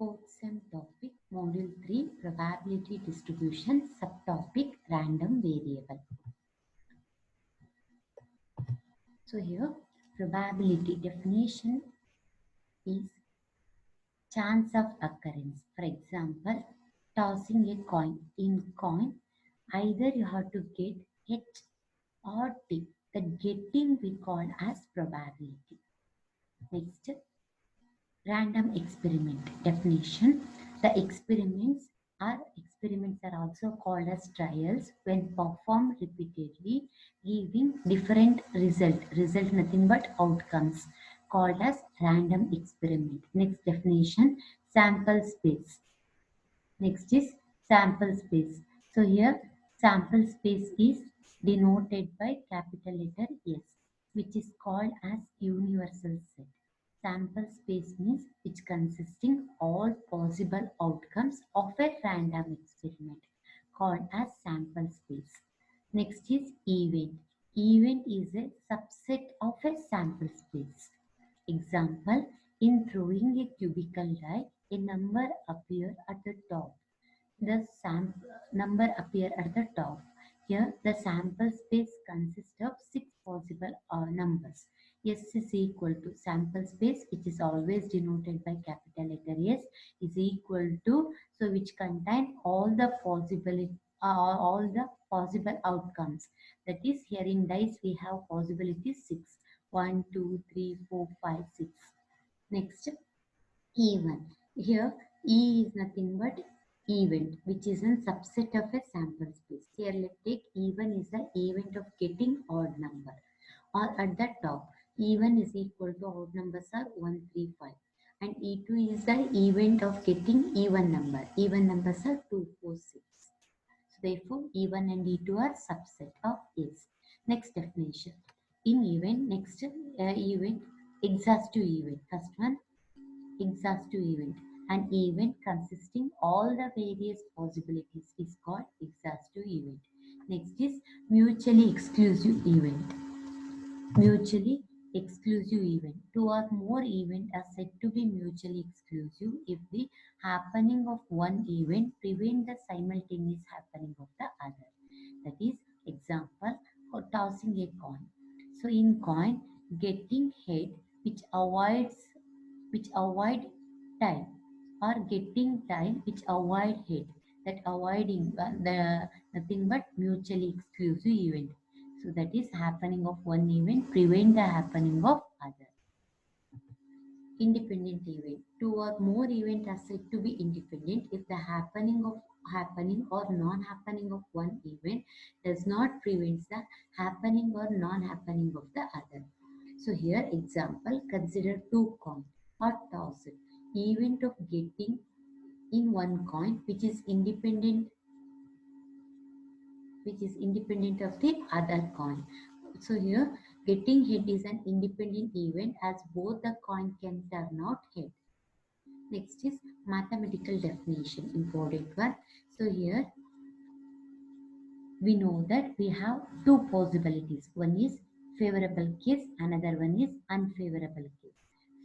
Fourth sem topic, module 3, probability distribution, subtopic, random variable. So here, probability definition is chance of occurrence. For example, tossing a coin. In coin, either you have to get hit or tip. The getting we call as probability. Next, random experiment definition. The experiments are also called as trials when performed repeatedly, giving different result nothing but outcomes, called as random experiment. Next definition, sample space. Next is sample space. So here sample space is denoted by capital letter S, which is called as universal set. Sample space means which consisting all possible outcomes of a random experiment, called as sample space. Next is event. Event is a subset of a sample space. Example, in throwing a cubical die, a number appear at the top. The number appear at the top. Here, the sample space consists of 6 possible numbers. S is equal to sample space, which is always denoted by capital letter S, is equal to, so which contain all the possible outcomes. That is, here in dice we have possibilities 6. 1, 2, 3, 4, 5, 6. Next, even. Here, E is nothing but event, which is a subset of a sample space. Here, let's take even is the event of getting odd number. Or at the top, even is equal to odd numbers are 1, 3, 5. And E2 is the event of getting even number. Even numbers are 2, 4, 6. So therefore, even and E2 are subset of S. Next definition. In event, next event, exhaustive event. First one, exhaustive event. An event consisting all the various possibilities is called exhaustive event. Next is mutually exclusive event. Mutually exclusive event. Two or more events are said to be mutually exclusive if the happening of one event prevents the simultaneous happening of the other. That is, example, for tossing a coin. So in coin, getting head which avoid time, or getting time which avoid head, that avoiding the nothing but mutually exclusive event. So that is happening of one event prevent the happening of other. Independent event. Two or more events are said to be independent if the happening or non-happening of one event does not prevent the happening or non-happening of the other. So here example, consider two coins or toss. Event of getting in one coin which is independent of the other coin. So here getting head is an independent event as both the coin can turn out head. Next is mathematical definition, important one. So here we know that we have two possibilities. One is favorable case, another one is unfavorable case.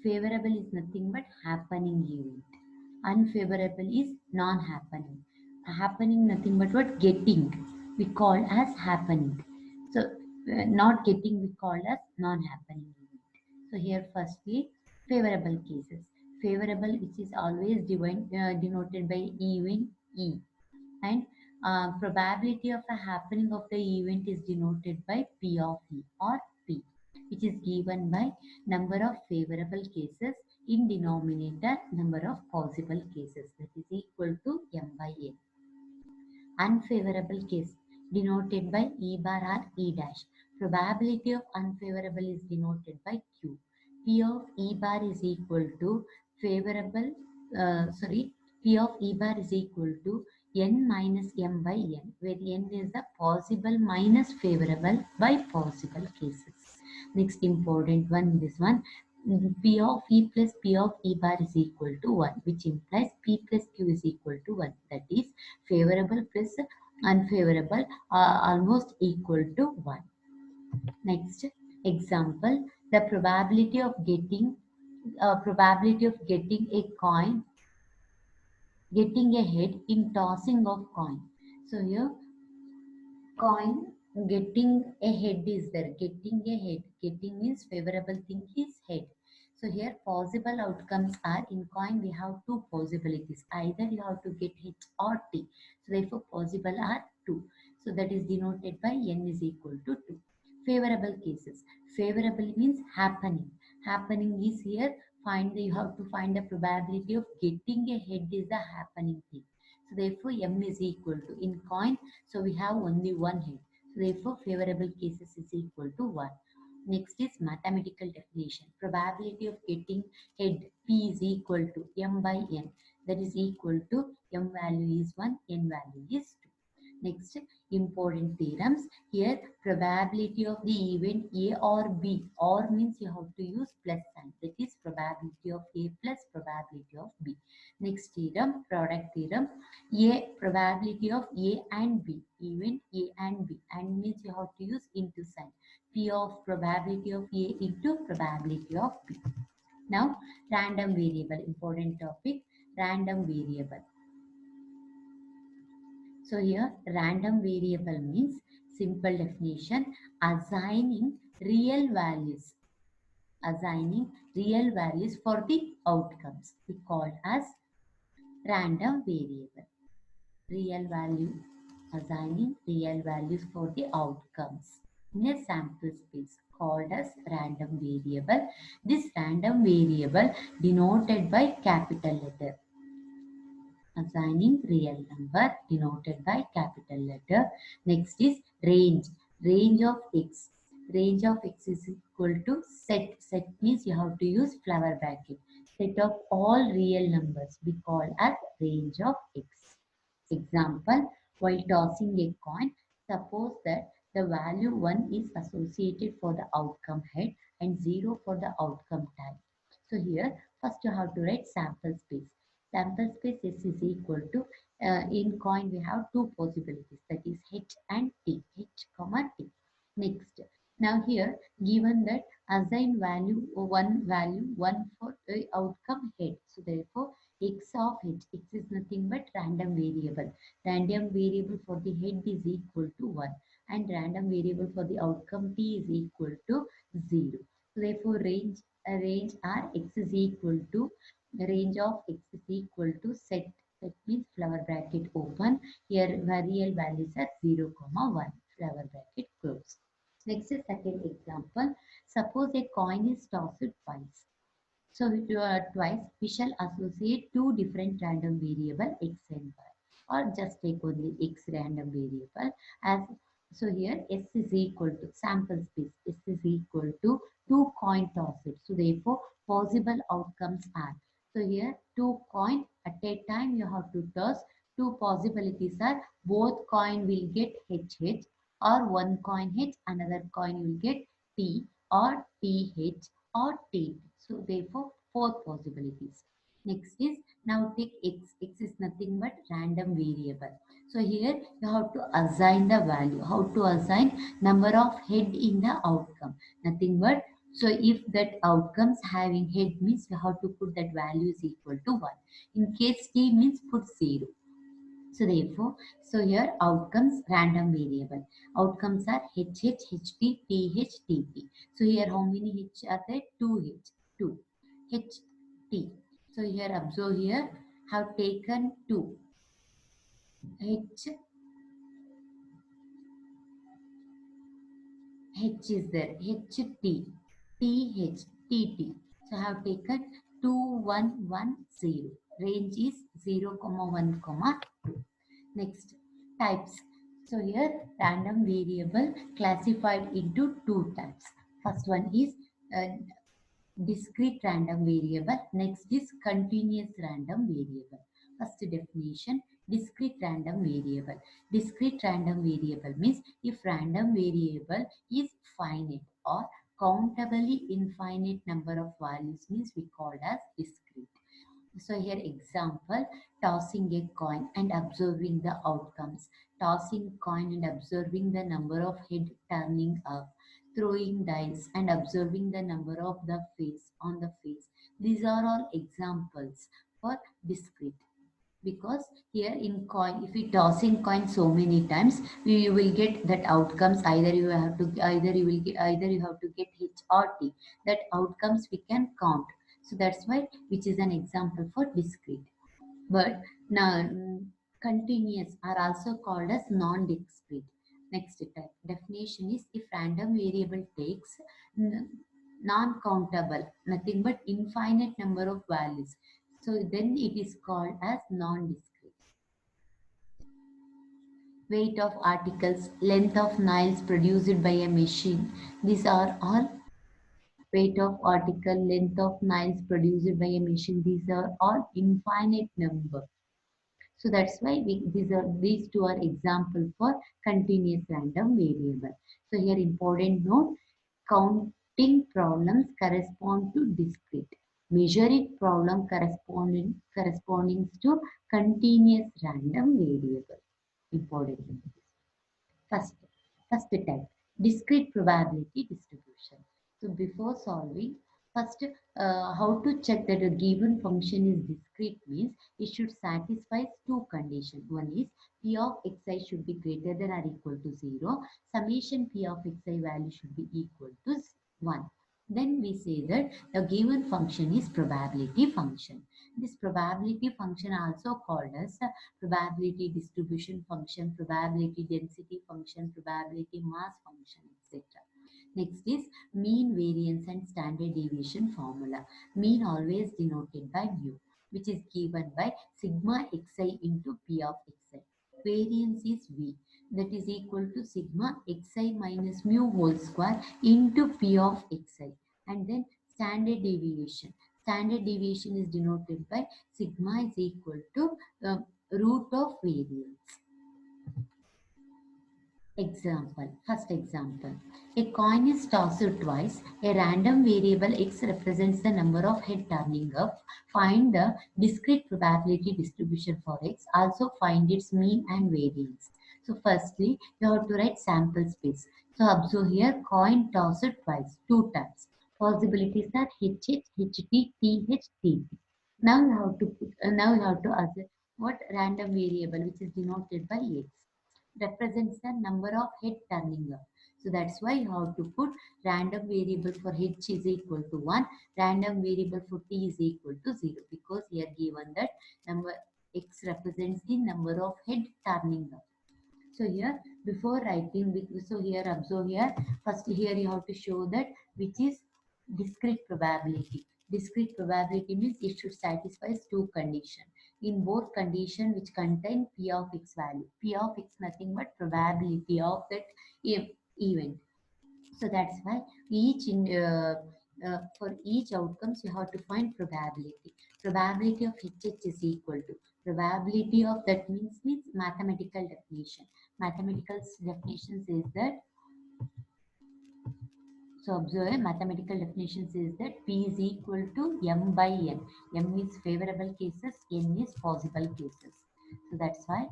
Favorable is nothing but happening event. Unfavorable is non-happening. Happening nothing but what? Getting. We call as happening. So not getting we call as non-happening event. So here firstly favorable cases. Favorable, which is always denoted by event E, and probability of a happening of the event is denoted by P of E or P, which is given by number of favorable cases in denominator number of possible cases, that is equal to M by N. Unfavorable case denoted by E bar or E dash. Probability of unfavorable is denoted by Q. P of E bar is equal to favorable, P of E bar is equal to N minus M by N, where N is the possible minus favorable by possible cases. Next important one, this one, P of E plus P of E bar is equal to 1, which implies P plus Q is equal to 1. That is, favorable plus unfavorable are almost equal to 1. Next example, the probability of getting a coin getting a head in tossing of coin. So here coin getting a head is there. Getting a head. Getting means favorable thing is head. So here possible outcomes are in coin we have two possibilities. Either you have to get H or T. So therefore possible are two. So that is denoted by n is equal to 2. Favorable cases. Favorable means happening. Happening is here you have to find the probability of getting a head is the happening thing. So therefore m is equal to in coin. So we have only one head. So therefore favorable cases is equal to 1. Next is mathematical definition. Probability of getting head P is equal to m by n. That is equal to m value is 1, n value is 2. Next, important theorems. Here, probability of the event A or B. Or means you have to use plus sign. That is probability of A plus probability of B. Next theorem, product theorem. A probability of A and B. Event A and B. And means you have to use into sign. P of probability of A into probability of B. Now, random variable. Important topic. Random variable. So here random variable means simple definition assigning real values for the outcomes. We called as random variable. Real value assigning real values for the outcomes in a sample space called as random variable. This random variable denoted by capital letter. Assigning real number denoted by capital letter. Next is range. Range of x. Range of x is equal to set. Set means you have to use flower bracket. Set of all real numbers we call as range of x. Example, while tossing a coin, suppose that the value 1 is associated for the outcome head and 0 for the outcome tail. So here, first you have to write sample space. Sample space S is equal to, in coin we have two possibilities, that is H and T, H comma T. Next, now here given that assign value 1 for the outcome head. So therefore x of h, x is nothing but random variable. Random variable for the head is equal to 1 and random variable for the outcome t is equal to 0. So therefore range r x is equal to range of x is equal to set. That means flower bracket open. Here real values are 0, 1. Flower bracket close. Next is second example. Suppose a coin is tossed twice. So twice we shall associate two different random variable x and y, or just take only x random variable as. So here s is equal to sample space. S is equal to two coin tosses. So therefore possible outcomes are. So here two coin at a time you have to toss. Two possibilities are both coin will get HH, or one coin H, another coin will get T, or TH, or T. So therefore four possibilities. Next is now take x. X is nothing but random variable. So here you have to assign the value. How to assign? Number of head in the outcome. Nothing but, so if that outcomes having head means you have to put that value is equal to 1. In case t means put 0. So therefore, so here outcomes random variable. Outcomes are HH, HT, TH, TP. So here how many H are there? 2H, 2. HT. So here observe here have taken 2. H, H is there. HT, TH, TT. So I have taken 2110. Range is 0, 1, 2. Next, types. So here random variable classified into two types. First one is uh, discrete random variable. Next is continuous random variable. First definition, discrete random variable. Discrete random variable means if random variable is finite or countably infinite number of values means we call as discrete. So here example, tossing a coin and observing the outcomes. Tossing coin and observing the number of head turning up. Throwing dice and observing the number of the face on the face. These are all examples for discrete. because here in coin, if we tossing coin so many times, you will get that outcomes. Either you have to, either you will get, either you have to get H or T. That outcomes we can count. So that's why, which is an example for discrete. But now continuous are also called as non-discrete. Next type definition is if random variable takes non-countable, nothing but infinite number of values. So then it is called as non-discrete. Weight of articles, length of nails produced by a machine. These are all weight of article, length of nails produced by a machine. These are all infinite number. So that's why these two are example for continuous random variable. So here important note, counting problems correspond to discrete. Measuring problem corresponding to continuous random variable. Important. First, first type, discrete probability distribution. So before solving, first how to check that a given function is discrete means it should satisfy two conditions. One is p of xi should be greater than or equal to 0. Summation p of xi value should be equal to 1. Then we say that the given function is probability function. This probability function also called as probability distribution function, probability density function, probability mass function, etc. Next is mean variance and standard deviation formula. Mean always denoted by mu, which is given by sigma xi into p of xi. Variance is v, that is equal to sigma xi minus mu whole square into p of xi. And then standard deviation. Standard deviation is denoted by sigma is equal to root of variance. Example, first example. A coin is tossed twice. A random variable x represents the number of head turning up. Find the discrete probability distribution for x. Also find its mean and variance. So firstly, you have to write sample space. So observe here, coin tossed twice, two times. Possibilities are HH, HT, TH, TP. Now you have to put, now you have to ask what random variable which is denoted by x represents the number of head turning up. So that's why you have to put random variable for h is equal to 1, random variable for t is equal to 0, because here given that number x represents the number of head turning up. So here before writing, so here observe here, first here you have to show that which is discrete probability. Discrete probability means it should satisfy two conditions. In both condition which contain p of x value. P of x nothing but probability of that event. So that's why each in for each outcomes you have to find probability. Probability of HH is equal to probability of that means mathematical definition. Mathematical definition says that, so observe mathematical definition says that P is equal to M by N. M is favorable cases, N is possible cases. So that's why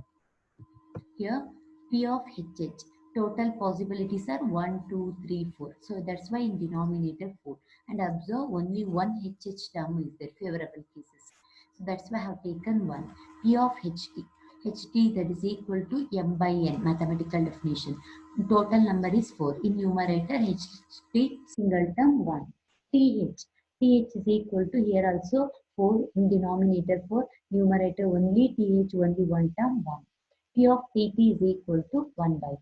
here P of HH, total possibilities are 1, 2, 3, 4. So that's why in denominator 4. And observe only one HH term is there, favorable cases. So that's why I have taken 1. P of HT. HT that is equal to M by N, mathematical definition. Total number is 4. In numerator HT single term 1. TH. TH is equal to here also 4, in denominator 4, numerator only TH only one term 1. P of Tp is equal to 1 by 4.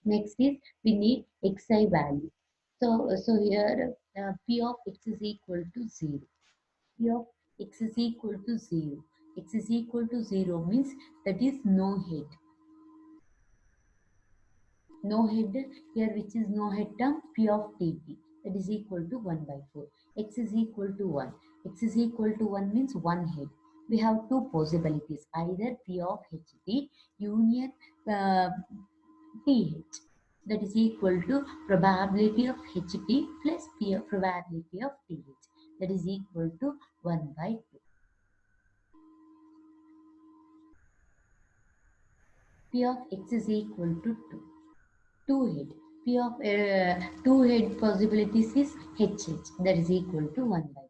Next is we need xi value. So here P of x is equal to 0. P of x is equal to 0. X is equal to 0 means that is no head. No head here, which is no head term, P of Tp, that is equal to 1 by 4. X is equal to 1. X is equal to 1 means one head. We have two possibilities, either P of HT union TH, that is equal to probability of HT plus P of probability of TH, that is equal to 1 by 2. P of x is equal to 2. 2 head. P of 2 head possibilities is HH, that is equal to 1 by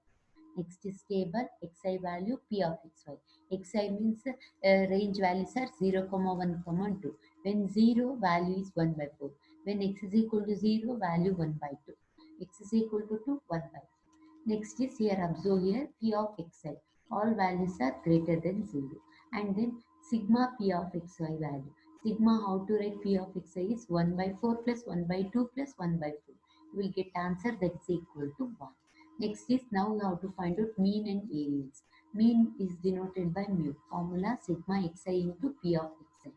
2. Next is table xi value p of xy. Xi means range values are 0, comma 1, comma 2. When 0, value is 1 by 4. When x is equal to 0, value 1 by 2. X is equal to 2, 1 by 4. Next is here, observe here p of xi. All values are greater than 0. And then sigma p of xy value. Sigma, how to write p of xi is 1 by 4 plus 1 by 2 plus 1 by 4. You will get answer that is equal to 1. Next is now we have to find out mean and variance. Mean is denoted by mu. Formula sigma xi into p of xi.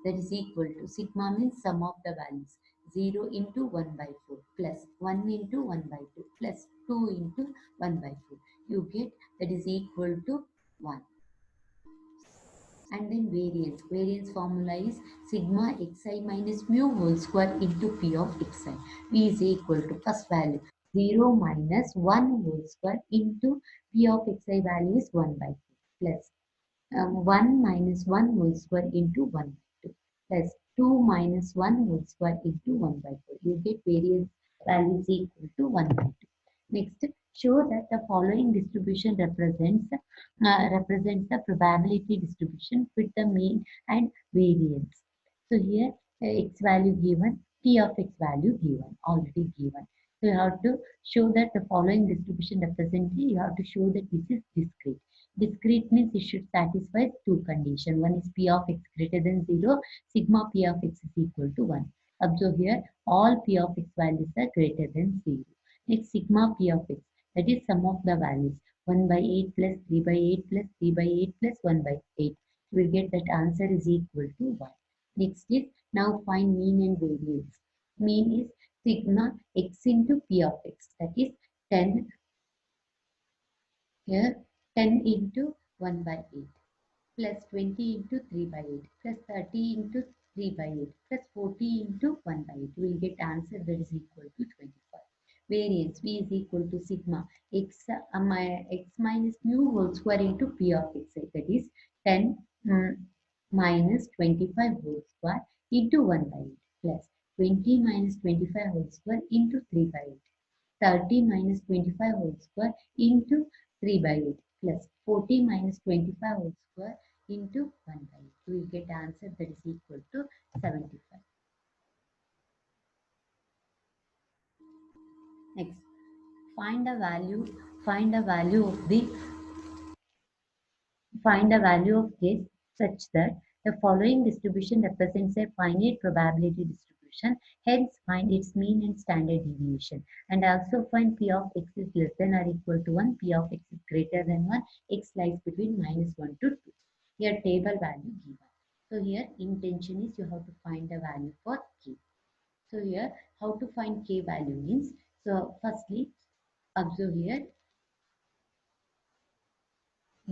That is equal to sigma means sum of the values. 0 into 1 by 4 plus 1 into 1 by 2 plus 2 into 1 by 4. You get that is equal to 1. And then variance. Variance formula is sigma xi minus mu whole square into p of xi. V is equal to first value 0 minus 1 whole square into p of xi value is 1 by 4 plus 1 minus 1 whole square into 1 by 2 plus 2 minus 1 whole square into 1 by 4. You get variance value is equal to 1 by 2. Next, show that the following distribution represents the probability distribution with the mean and variance. So here x value given, p of x value given, already given. So you have to show that the following distribution represents, you have to show that this is discrete. Discrete means it should satisfy two conditions. One is p of x greater than 0, sigma p of x is equal to 1. Observe here, all p of x values are greater than 0. Next, sigma p of x, that is sum of the values. 1 by 8 plus 3 by 8 plus 3 by 8 plus 1 by 8. You will get that answer is equal to 1. Next is, now find mean and variance. Mean is sigma x into p of x, that is 10, here 10 into 1 by 8 plus 20 into 3 by 8 plus 30 into 3 by 8 plus 40 into 1 by 8. We will get answer that is equal to 25. Variance V is equal to sigma x minus mu whole square into p of x, that is 10 minus 25 whole square into 1 by 8 plus 20 minus 25 whole square into 3 by 8. 30 minus 25 whole square into 3 by 8 plus 40 minus 25 whole square into 1 by 8. We will get answer that is equal to 75. Next, find the value, find the value of the find the value of case such that the following distribution represents a finite probability distribution, hence find its mean and standard deviation. And also find p of x is less than or equal to 1, p of x is greater than 1, x lies between minus 1 to 2. Here table value given. So here intention is you have to find the value for k. So here how to find k value means, so firstly observe here,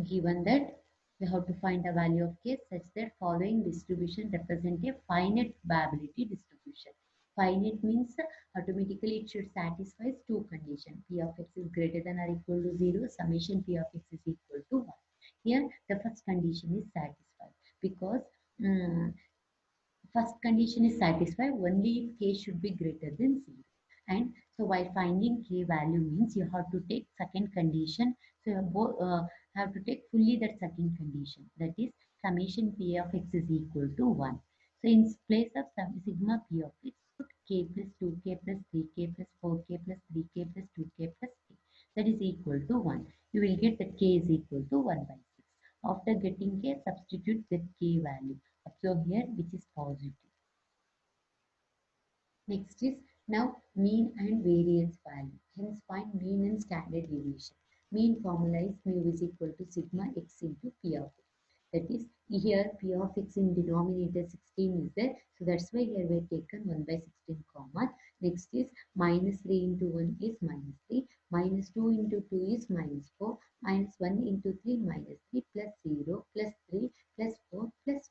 given that we have to find the value of k such that following distribution represent a finite probability distribution. Finite means automatically it should satisfy two conditions. P of x is greater than or equal to 0, summation p of x is equal to 1. Here the first condition is satisfied because first condition is satisfied only if k should be greater than 0. And so while finding k value means you have to take second condition. So you have to take fully that second condition. That is summation p of x is equal to 1. So in place of sigma p of x, put k plus 2k plus 3k plus 4k plus 3k plus 2k plus k. That is equal to 1. You will get that k is equal to 1 by 6. After getting k, substitute the k value. Observe here which is positive. Next is now mean and variance value. Hence find mean and standard deviation. Mean formula is mu is equal to sigma x into p of x. That is here p of x in denominator 16 is there. So that's why here we have taken 1 by 16 common. Next is minus 3 into 1 is minus 3. Minus 2 into 2 is minus 4. Minus 1 into 3 minus 3 plus 0 plus 3 plus 4 plus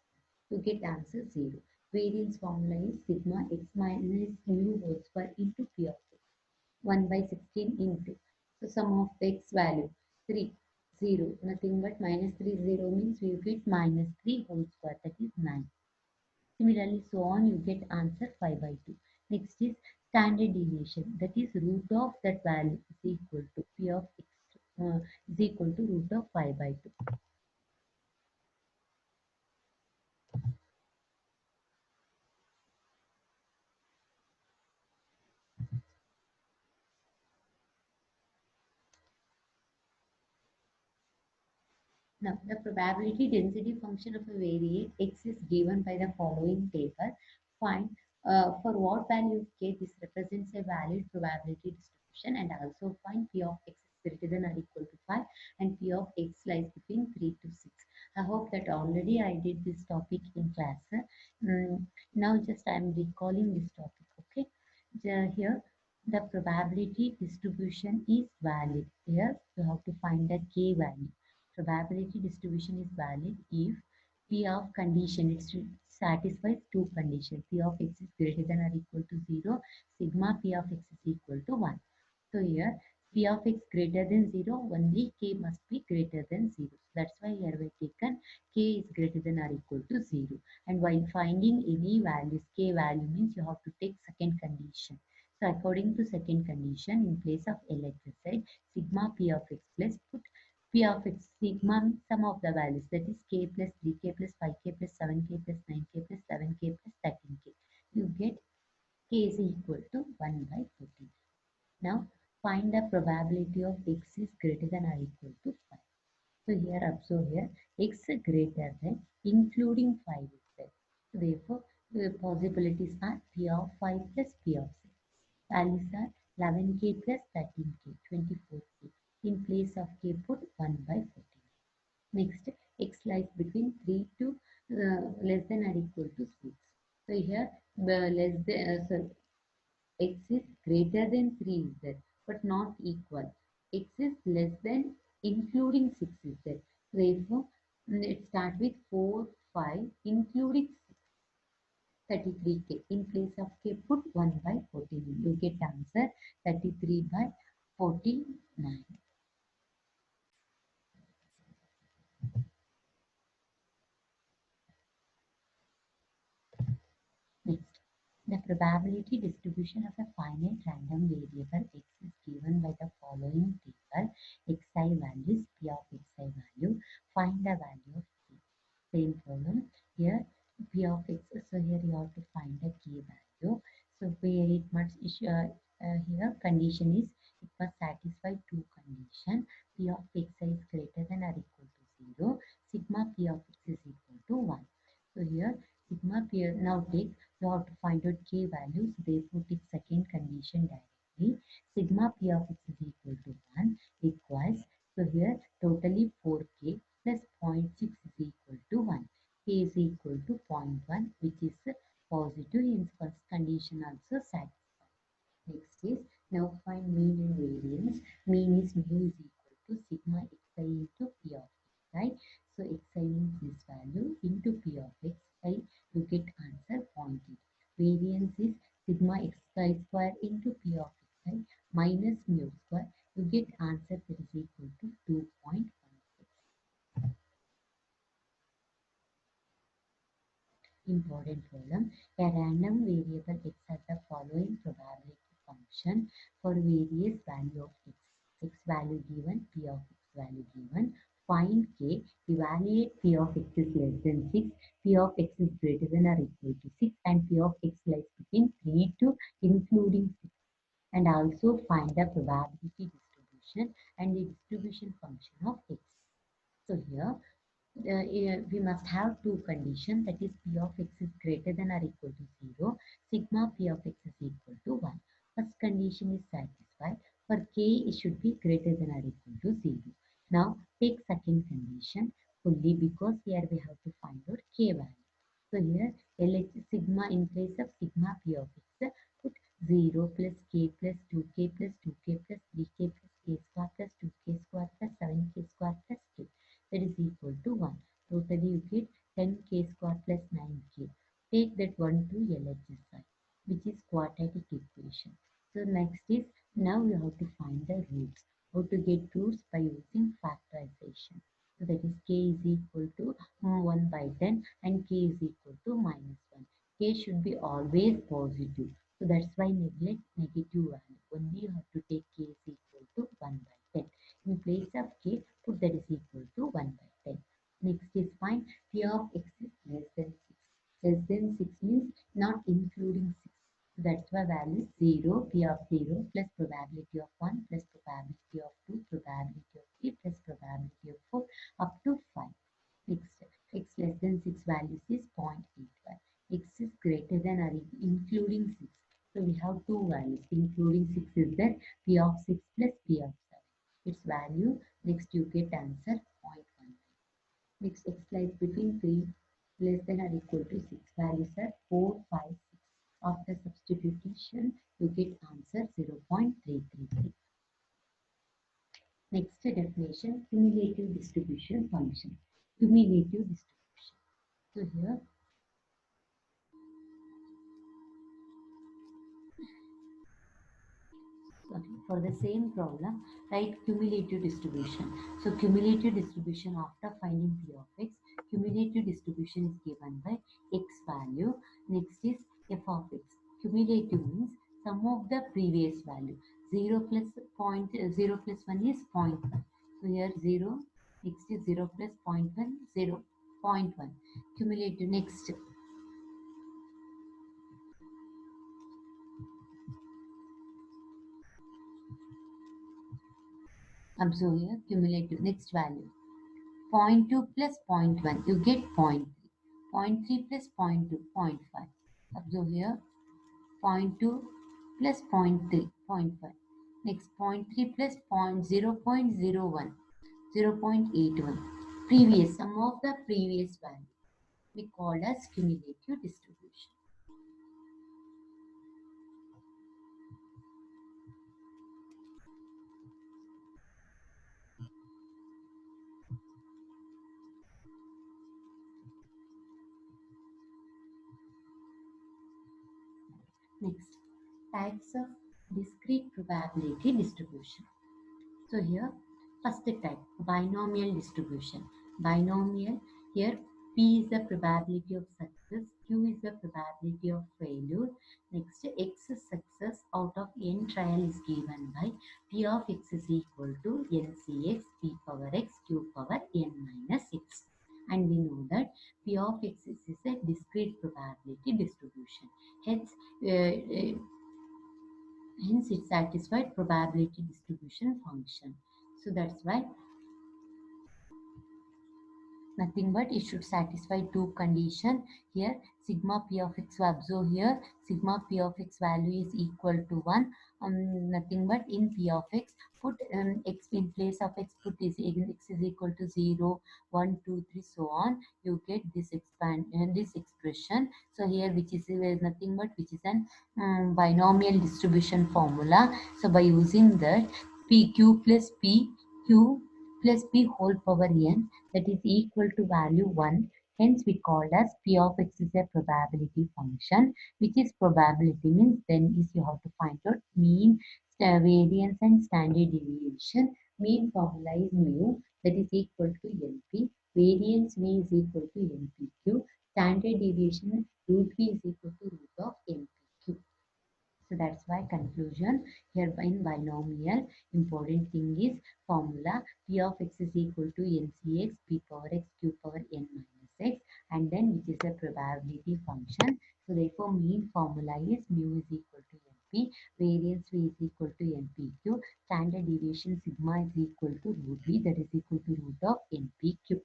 1. To get answer 0. Variance formula is sigma x minus mu whole square into p of x. 1 by 16 into. So sum of the x value 3, 0. Nothing but minus 3, 0 means you get minus 3 whole square, that is 9. Similarly, so on, you get answer 5 by 2. Next is standard deviation, that is root of that value is equal to p of x. is equal to root of 5 by 2. Now, the probability density function of a variate x is given by the following table. Find for what value of k this represents a valid probability distribution, and also find p of x is greater than or equal to 5 and p of x lies between 3 to 6. I hope that already I did this topic in class. Now just I am recalling this topic. Okay, here the probability distribution is valid. Here you have to find the k value. Probability distribution is valid if P of condition it satisfies two conditions. P of x is greater than or equal to 0, sigma P of x is equal to 1. So here P of x greater than 0, only k must be greater than 0. That's why here we taken k is greater than or equal to 0. And while finding any values, k value means you have to take second condition. So according to second condition, in place of LHS, sigma P of x plus put P of x sigma sum of the values, that is k plus 3k plus 5k plus 7k plus 9k plus 7k plus 13k. You get k is equal to 1 by 14. Now find the probability of x is greater than or equal to 5. So here observe here x greater than including 5 is there. So therefore the possibilities are p of 5 plus p of 6. Values are 11k plus 13k, 24k. In place of k put 1 by 14. Next, x lies between 3 to less than or equal to 6. So here the less than x is greater than 3 is there, but not equal. X is less than including 6 is there. Therefore, it starts with 4, 5 including 6. 33k. In place of k, put 1 by 14. You get answer 33 by 49. Next, the probability distribution of a finite random variable x is given by the following table. Xi values, p of xi value. Find the value of k. Same problem. Here, p of x. So here you have to find the k value. So where it must here condition is it must satisfy two conditions. P of xi is greater than or equal to 0. Sigma p of x is equal to 1. So here sigma p now take you have to find out k values. Therefore, take second condition directly. Sigma p of x is equal to 1 equals. So here totally 4k plus 0.6 is equal to 1. K is equal to 0.1, which is positive. In first condition also satisfied. Next is now find mean and variance. Mean is mu is equal to sigma xi into p of xi. So xi means this value into p of xi. You get answer 0.8. Variance is sigma xi square into p of xi minus mu square. You get answer that is equal to 2.16. Important problem. A random variable x has the following probability function for various value of x. X value given, p of x value given. Find k, evaluate p of x is less than 6, p of x is greater than or equal to 6, and p of x lies between 3 to including 6. And also find the probability distribution and the distribution function of x. So here we must have two conditions, that is p of x is greater than or equal to 0, sigma p of x is equal to 1. First condition is satisfied. For k it should be greater than or equal to 0. Now take second condition fully because here we have to find out k value. So here LH sigma in place of sigma p of x put 0 plus k plus 2k plus 2k plus 3k plus k square plus 2k square plus 7k square plus k, that is equal to 1. Totally you get 10k square plus 9k. Take that one to LHSI, which is quadratic equation. So next is now you have to find the roots. How to get roots? By using factorization. So that is k is equal to 1 by 10 and k is equal to minus 1. K should be always positive. So that's why neglect negative value. Only you have to take k is equal to 1 by 10. In place to 1 by 10. Next is find P of x is less than 6. Less than 6 means not including 6. That's why value is 0, P of 0 plus probability of 1 plus probability of 2, probability of 3 plus probability of 4 up to 5. Next, x less than 6 values is 0.85. X is greater than or including 6. So we have two values. Including 6 is there P of 6 plus P of 7. Its value, next you get answer 0.1. Next, x lies between 3 less than or equal to 6. Values are 4, 5, 6. After substitution, you get answer 0.333. Next definition, cumulative distribution function. Cumulative distribution. So here, for the same problem, write cumulative distribution. So cumulative distribution after finding P of x, cumulative distribution is given by x value. Next is f of x. Cumulative means sum of the previous value. 0 plus 1 is 0.1. So here 0, next is 0 plus 0.1, 0.1. Cumulative next. Observe here cumulative next value. 0.2 plus 0.1, you get 0.3. 0.3 plus 0.2, 0.5. Observe here, 0.2 plus 0.3, 0.5. Next, 0.3 plus 0.01, 0.81. Previous, sum of the previous value. We call as cumulative distribution. Next, types of discrete probability distribution. So here, first type, binomial distribution. Binomial, here P is the probability of success, Q is the probability of failure. Next, X success out of N trial is given by P of X is equal to NCX P power X Q power N minus X. And we know that P of X is a discrete probability distribution. Hence, hence it satisfies probability distribution function. So that's why nothing but it should satisfy two conditions. Here sigma p of x, observe here sigma p of x value is equal to 1. Nothing but in p of x put x in place of x, put is x is equal to 0, 1, 2, 3, so on. You get this this expression. So here which is nothing but which is an binomial distribution formula. So by using that pq plus pq plus p whole power n, that is equal to value 1. Hence we call as p of x is a probability function, which is probability means then is you have to find out mean, variance and standard deviation. Mean formula is mu, that is equal to np. Variance v is equal to npq. Standard deviation root v is equal to root of npq. So that's why conclusion here in binomial, important thing is formula p of x is equal to ncx p power x q power n minus x, and then which is a probability function. So therefore mean formula is mu is equal to np, variance v is equal to npq, standard deviation sigma is equal to root v, that is equal to root of npq.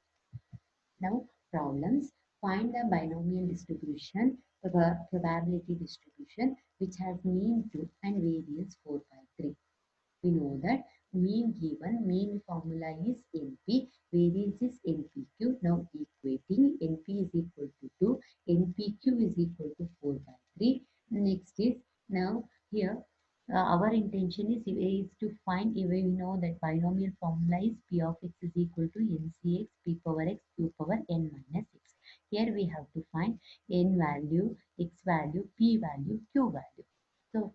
Now problems. Find the binomial distribution, probability distribution, which has mean 2 and variance 4 by 3. We know that mean given, mean formula is NP, variance is NPQ. Now equating NP is equal to 2, NPQ is equal to 4 by 3. Next is now here our intention is to find, we know that binomial formula is P of x is equal to NCX P power x Q power n minus x. Here we have to find n value, x value, p value, q value. So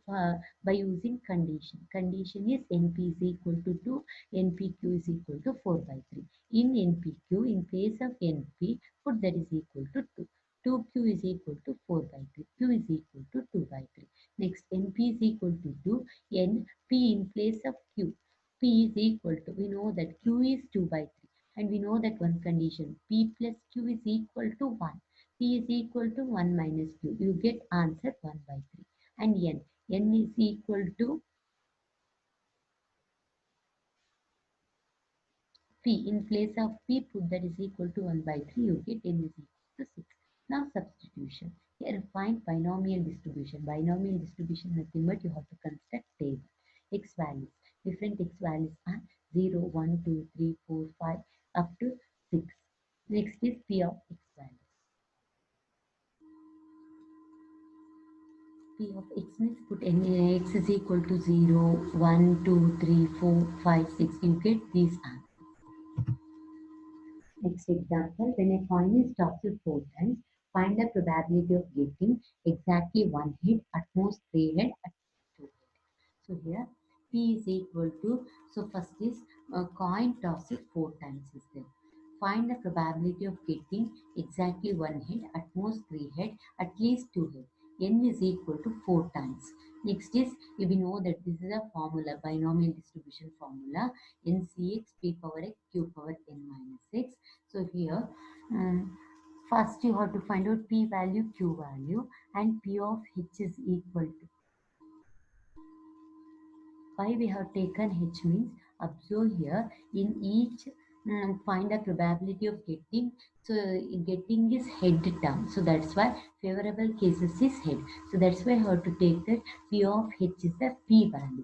by using condition is NP is equal to 2, NPQ is equal to 4 by 3. In NPQ, in place of NP, put that is equal to 2. 2Q is equal to 4 by 3. Q is equal to 2 by 3. Next, NP is equal to 2. NP in place of Q. P is equal to, we know that Q is 2 by 3. And we know that one condition, P plus Q is equal to 1. P is equal to 1 minus Q. You get answer 1 by 3. And N is equal to P. In place of P, put that is equal to 1 by 3, you get N is equal to 6. Now substitution. Here find binomial distribution. Binomial distribution nothing but you have to construct table. X values. Different X values are 0, 1, 2, 3, 4, 5 up to 6. Next is P of X values. P of X means put any X is equal to 0, 1, 2, 3, 4, 5, 6. You get these answers. Next example, when a coin is tossed 4 times, find the probability of getting exactly 1 hit, at most 3 hit, at most 2 hit. So here P is equal to, so first is coin tossed 4 times is there. Find the probability of getting exactly 1 hit, at most 3 hit, at least 2 hit. N is equal to 4 times. Next is, we know that this is a formula, binomial distribution formula, NCX P power X Q power N minus X. So here, first you have to find out P value, Q value, and P of H is equal to. Why we have taken H means, observe here, in each find a probability of getting. So getting is head term. So that's why favorable cases is head. So that's why I have to take that P of H is the P value.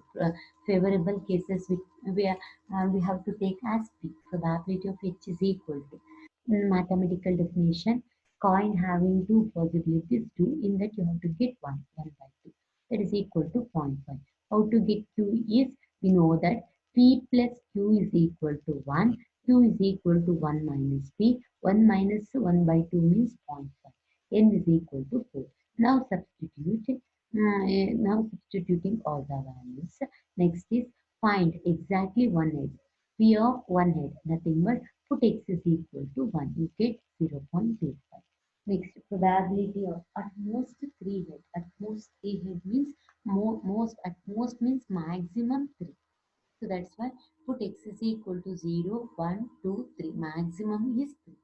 Favorable cases we have to take as P. Probability of H is equal to. In mathematical definition, coin having two possibilities, 2, in that you have to get 1 by 2. That is equal to 0.5. How to get Q is, we know that P plus Q is equal to 1. Q is equal to 1 minus P. 1 minus 1 by 2 means 0.5. N is equal to 4. Now substituting all the values. Next is find exactly one head. P of one head, nothing but put X is equal to 1. You get 0.25. Next, probability of at most 3 head. At most 3 head means at most means maximum 3. So that's why put X is equal to 0, 1, 2, 3. Maximum is 3.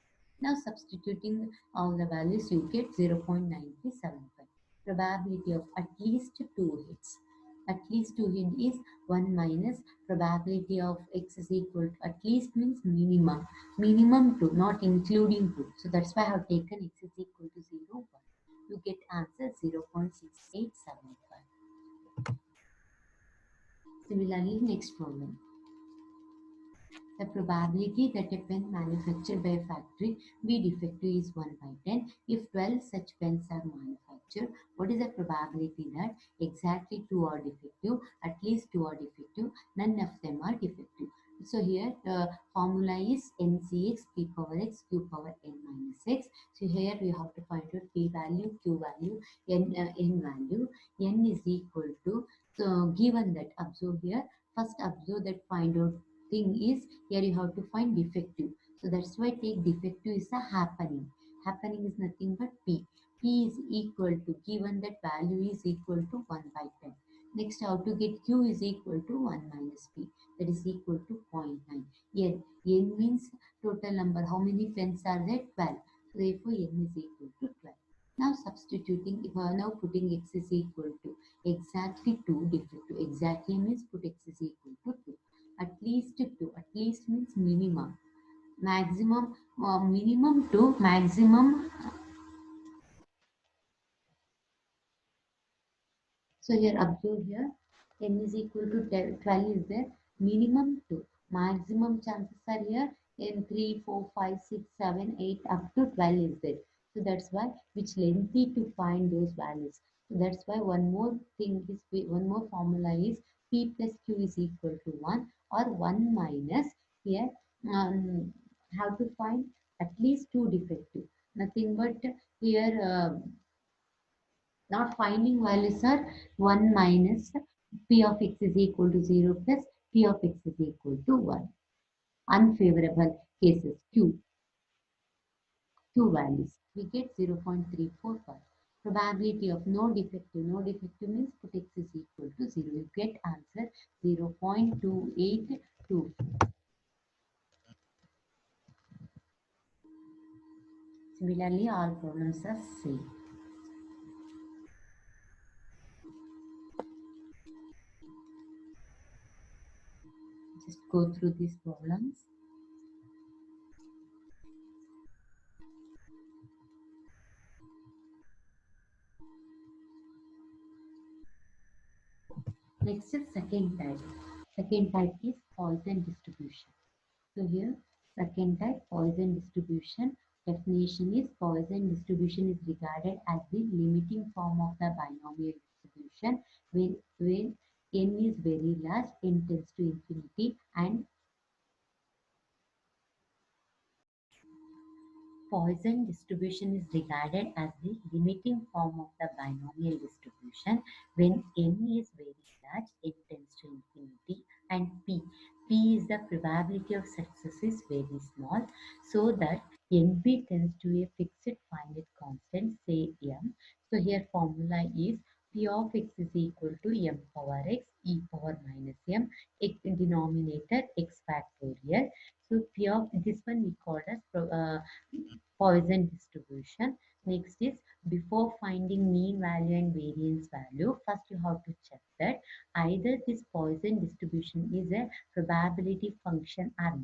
Now substituting all the values, you get 0.9375. Probability of at least 2 hits. At least 2 hit is 1 minus probability of X is equal to, at least means minimum. Minimum 2, not including 2. So that's why I have taken X is equal to 0, 1. You get answer 0.6875. Similarly, next problem. The probability that a pen manufactured by a factory be defective is 1 by 10. If 12 such pens are manufactured, what is the probability that exactly 2 are defective, at least 2 are defective, none of them are defective? So here the formula is NCX P power X Q power N minus X. So here we have to find out P value, Q value, N value. N is equal to, so given that, observe here, first observe that find out thing is, here you have to find defective. So that's why take defective is a happening. Happening is nothing but P. P is equal to, given that value is equal to 1 by 10. Next, how to get Q is equal to 1 minus P. That is equal to 0.9. N. N means total number. How many pens are there? 12. So therefore, N is equal to 12. Now substituting, if now putting X is equal to exactly 2 defective. Exactly means put X is equal to 2. At least 2. At least means minimum. Maximum, minimum to maximum. So here observe here, N is equal to 12 is there. Minimum 2. Maximum chances are here in 3, 4, 5, 6, 7, 8 up to 12 is there. So that's why which lengthy to find those values. So that's why one more thing is, one more formula is P plus Q is equal to 1 or 1 minus here, how to find at least 2 defective. Nothing but here not finding values are 1 minus P of X is equal to 0 plus P of X is equal to 1. Unfavorable cases Q values. We get 0.345. Probability of no defective. No defective means put X is equal to 0. You get answer 0.2824. Similarly, all problems are same. Just go through these problems. Next is second type. Second type is Poisson distribution. So here, second type Poisson distribution. Definition is Poisson distribution is regarded as the limiting form of the binomial distribution when n is very large, n tends to infinity, and Poisson distribution is regarded as the limiting form of the binomial distribution when n is very large, it tends to infinity, and p is the probability of success is very small, so that np tends to a fixed finite constant, say m. So here formula is p of x is equal to m power x e power minus m, x denominator x factorial. So p of this one we call as Poisson distribution. Next is, before finding mean value and variance value, first you have to check that either this Poisson distribution is a probability function or not.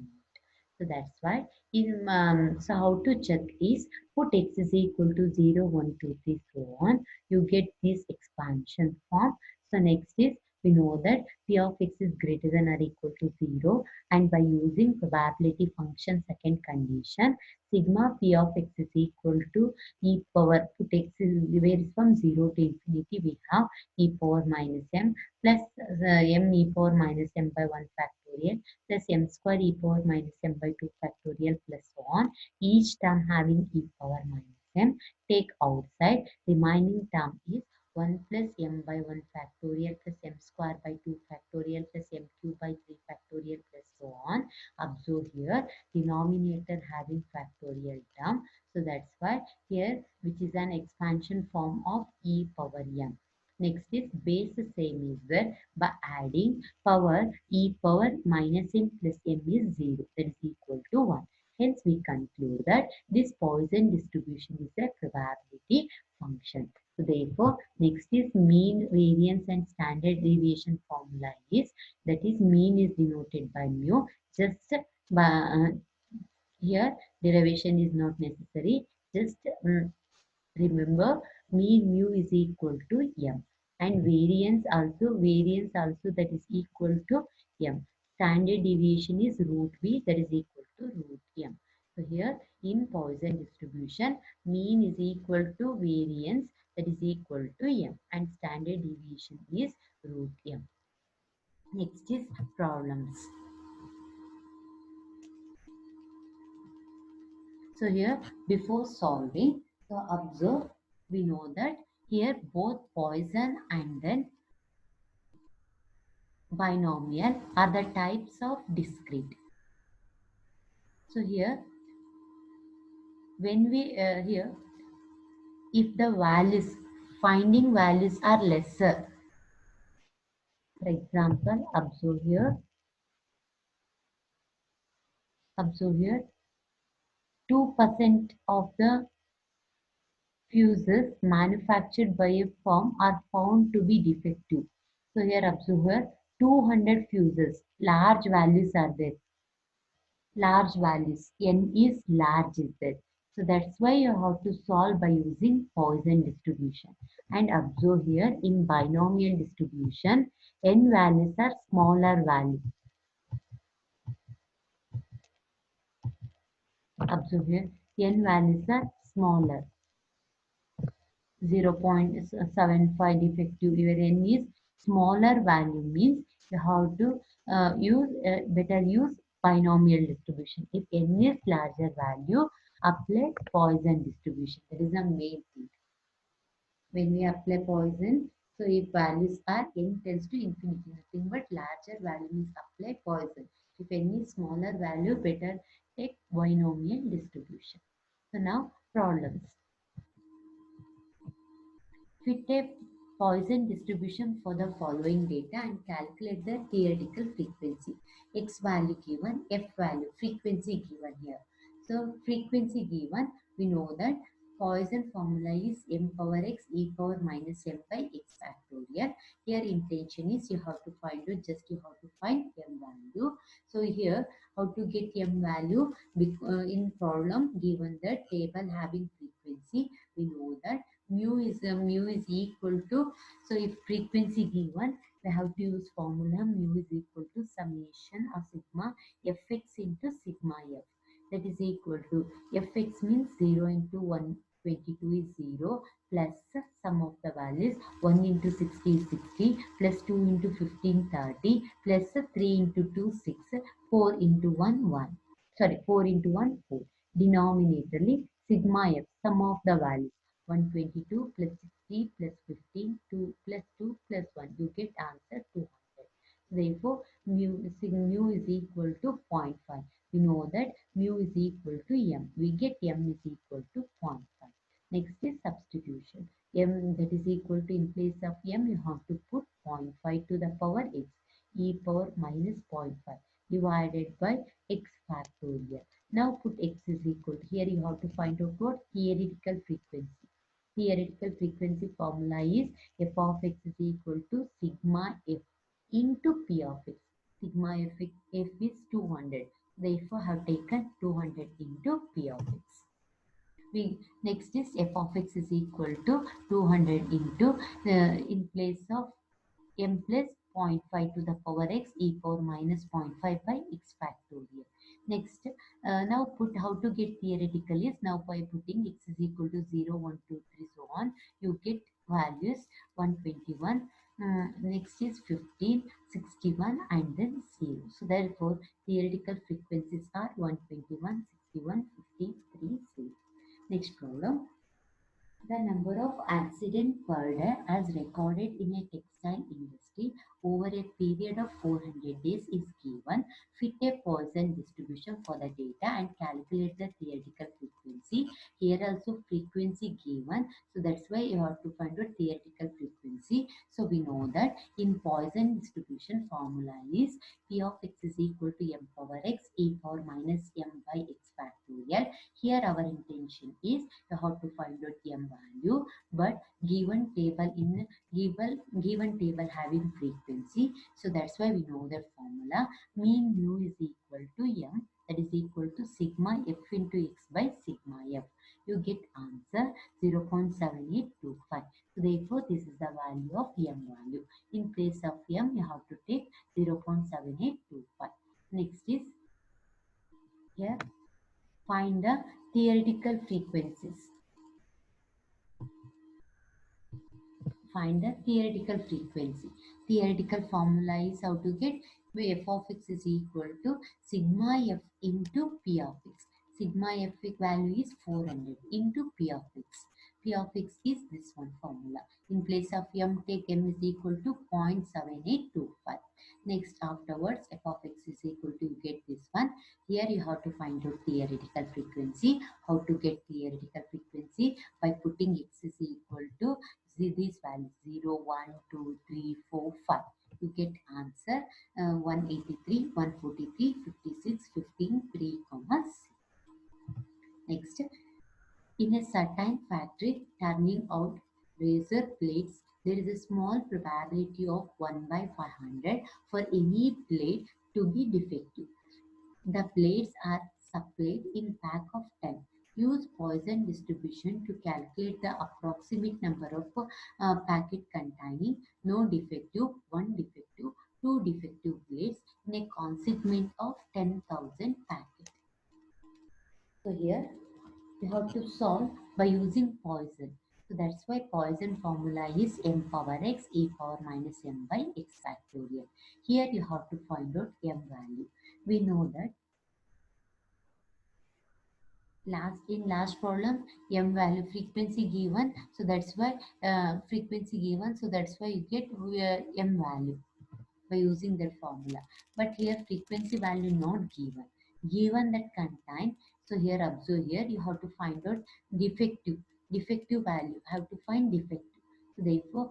So that's why so how to check is, put x is equal to 0, 1, 2, 3, so on. You get this expansion form. So next is, we know that p of x is greater than or equal to 0, and by using probability function second condition, sigma p of x is equal to e power, put x is where is from 0 to infinity, we have e power minus m plus m e power minus m by 1 factorial plus m square e power minus m by 2 factorial plus so on. Each term having e power minus m. Take outside. Remaining term is 1 plus m by 1 factorial plus m square by 2 factorial plus m cube by 3 factorial plus so on. Observe here, denominator having factorial term. So that's why here, which is an expansion form of e power m. Next is base same is where by adding power e power minus m plus m is 0, that is equal to 1. Hence we conclude that this Poisson distribution is a probability function. So therefore, next is mean, variance and standard deviation formula is, that is mean is denoted by mu. Just by, here derivation is not necessary. Just remember, mean mu is equal to m, and variance also that is equal to m. Standard deviation is root b, that is equal to root m. So here in Poisson distribution, mean is equal to variance, that is equal to m, and standard deviation is root m. Next is problems. So here, before solving, so observe, we know that here both Poisson and then binomial are the types of discrete. So here, when we here, if the values, finding values are lesser, for example, observe here, 2% of the fuses manufactured by a firm are found to be defective. So here observe here, 200 fuses, large values are there. Large values, n is large is there. So that's why you have to solve by using Poisson distribution. And observe here, in binomial distribution, n values are smaller values. Observe here, n values are smaller. 0.75 defective, your n is smaller value, means you have to better use binomial distribution. If n is larger value, apply Poisson distribution. That is the main thing. When we apply Poisson, so if values are n tends to infinity, nothing but larger value means apply Poisson. If n is smaller value, better take binomial distribution. So now problems. Fit a Poisson distribution for the following data and calculate the theoretical frequency. X value given, F value, frequency given here. So frequency given, we know that Poisson formula is m power x e power minus m by x factorial. Here intention is you have to find out, just you have to find m value. So here how to get m value, in problem given that table having frequency, we know that mu is equal to, so if frequency given, we have to use formula mu is equal to summation of sigma fx into sigma f, that is equal to fx means 0 into 122 is 0 plus sum of the values 1 into 60 is 60 plus 2 into 15 30 plus 3 into 2 6 4 into 1 1, sorry 4 into 1 4, denominatorly sigma f, sum of the values 122 plus 60 plus 15 2 plus 2 plus 1, you get answer 200. Therefore mu is equal to 0. 0.5. We know that mu is equal to m. We get m is equal to 0.5. Next is substitution. M, that is equal to, in place of m, you have to put 0.5 to the power x, e power minus 0.5 divided by x factorial. Now put x is equal to, here you have to find out what theoretical frequency. Theoretical frequency formula is f of x is equal to sigma f into p of x. Sigma f is 200. Therefore, have taken 200 into p of x. We next is f of x is equal to 200 into, in place of m plus 0.5 to the power x e power minus 0.5 by x factorial. Next, now put how to get theoretical is, now by putting x is equal to 0, 1, 2, 3, so on, you get values 121. Next is 15, 61 and then 0. So therefore, theoretical frequencies are 121, 61, 53, 0. Next problem. The number of accidents per day as recorded in a textile industry over a period of 400 days is given. Fit a Poisson distribution for the data and calculate the theoretical frequency. Here also frequency given, so that's why you have to find out theoretical frequency. So we know that in Poisson distribution formula is P of x is equal to m power x e power minus m by x factorial. Here our intention is you have to find out m value, but given table in given table having frequency, so that's why we know the formula mean mu is equal to m, that is equal to sigma f into x by sigma f. You get answer 0.7825. So therefore this is the value of m value. In place of m you have to take 0.7825. Next is here, find the theoretical frequencies. Find the theoretical frequency. Theoretical formula is how to get f of x is equal to sigma f into p of x. Sigma f value is 400 into p of x. P of x is this one formula. In place of m, take m is equal to 0.7825. Next, afterwards, f of x is equal to, you get this one. Here you have to find out theoretical frequency. How to get theoretical frequency? By putting x is equal to these values 0, 1, 2, 3, 4, 5. You get answer 183, 143, 56, 15, 3, 6. Next, in a certain factory turning out razor blades, there is a small probability of 1 by 500 for any blade to be defective. The blades are supplied in pack of 10. Use Poisson distribution to calculate the approximate number of packet containing no defective, 1 defective, 2 defective blades in a consignment of 10,000 packets. So here you have to solve by using Poisson. So that's why Poisson formula is m power x e power minus m by x factorial. Here you have to find out m value. We know that last problem m value frequency given, so that's why frequency given, so that's why you get m value by using that formula. But here frequency value not given that contain. So here observe, here you have to find out defective value, have to find defective. So therefore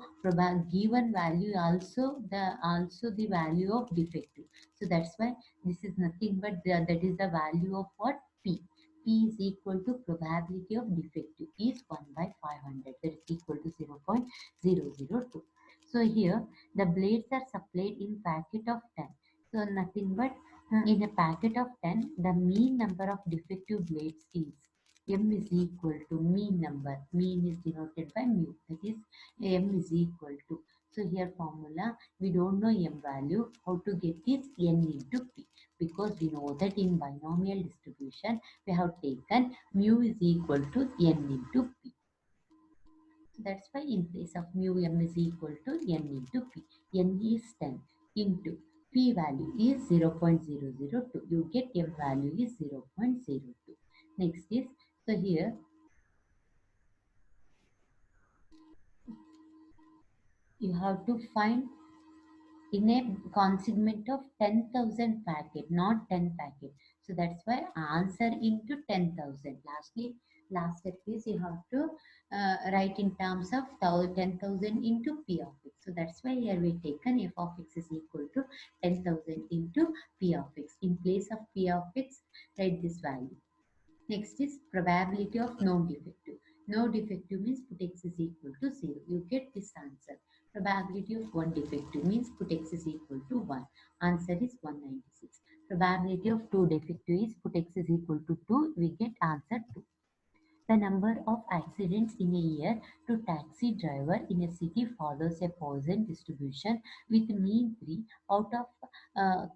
given value also the value of defective. So that's why this is nothing but that is the value of what p. P is equal to probability of defective is 1 by 500, that is equal to 0.002. So here the blades are supplied in packet of 10. So nothing but in a packet of 10, the mean number of defective blades is M is equal to mean number. Mean is denoted by mu. That is M is equal to. So here formula, we don't know M value. How to get is N into P, because we know that in binomial distribution we have taken mu is equal to N into P. So that's why in place of mu M is equal to N into P. N is 10 into P value is 0.002. You get M value is 0.02. Next is, so here you have to find in a consignment of 10,000 packet, not 10 packet. So that's why answer into 10,000. Lastly, last step is you have to write in terms of 10,000 into P of x. So that's why here we taken f of x is equal to 10,000 into P of x. In place of P of x, write this value. Next is probability of no defective. No defective means put x is equal to 0. You get this answer. Probability of one defective means put x is equal to 1. Answer is 196. Probability of two defective is put x is equal to 2. We get answer 2. The number of accidents in a year to taxi driver in a city follows a Poisson distribution with mean 3. Out of